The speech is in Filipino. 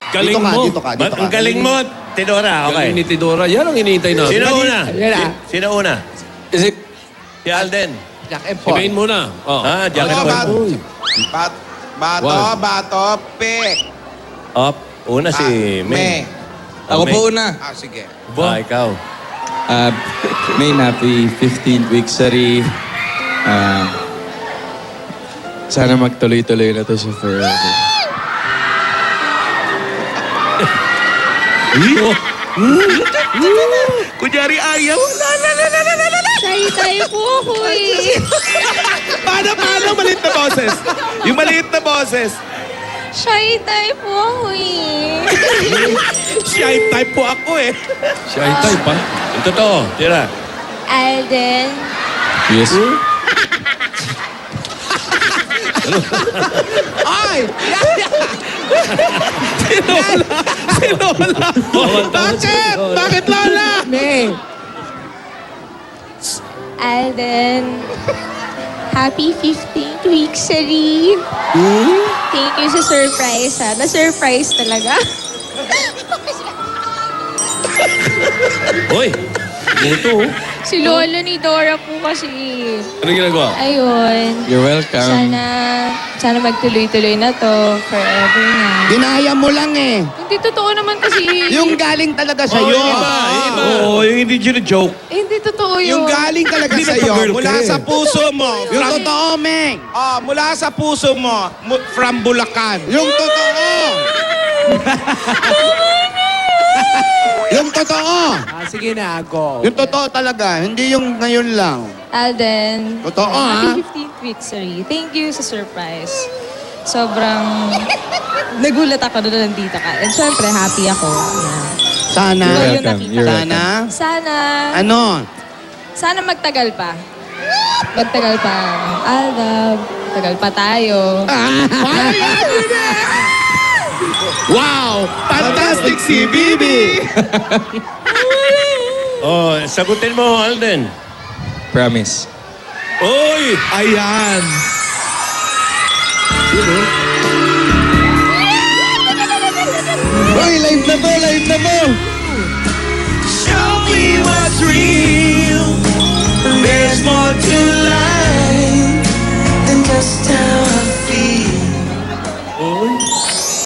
Galing mo. Dito ka. Ang galing mo, Tidora. Galing Okay. ni Tidora. Yan ang hinihintay natin. Sino una? Yan na. Sino una? Is it? Si Alden. Jack and Si Paul. Maine muna. Oh. Jack and Paul. Uy. Bato, pick. Up. Una si May. Ako po una. Sige. Ikaw. Main, happy 15th week, sorry. Sana magtuloy-tuloy na to sa forever. Kunyari ayaw. Shy tayo po ako eh. Paano? Maliit na boses. Yung maliit na boses. Shy tayo po ako eh. Shy type po ako eh. Shy type pa. Yung totoo. Tira. Alden, Yes. Ay! Sinola! Bakit? Bakit, Lola? May. Alden, happy 15th week, Sari. Thank you sa surprise ha. Na-surprise talaga. Uy. Ito. Si Lola ni Dora po kasi. Ano ginagawa? Ayun. You're welcome. Sana magtuloy-tuloy na to. Forever na. Ginaya mo lang eh. Hindi totoo naman kasi. Yung galing talaga sa'yo. Oo, yung hindi joke. Hindi totoo yun. Yung galing talaga Hindi sa'yo, nagpa-girl mula ka eh. sa puso mo. Yung totoo, Meng. Mula sa puso mo, from Bulacan. Yung totoo. Yung totoo. Sige na, go. Yung totoo talaga. Hindi yung ngayon lang. Alden. Totoo, Happy 15th week, sorry. Thank you sa surprise. Sobrang nagulat ako doon nandito ka. And syempre, happy ako. Yeah. Sana. Ikaw yung welcome. nakita You're ko. Sana. Sana. Ano? Sana magtagal pa. Magtagal pa. Alden, tagal pa tayo. Wow! Fantastic si Bibi! Oh, sagutin mo, Alden. Promise. Uy! Ayan! Uy, live na to, live na to.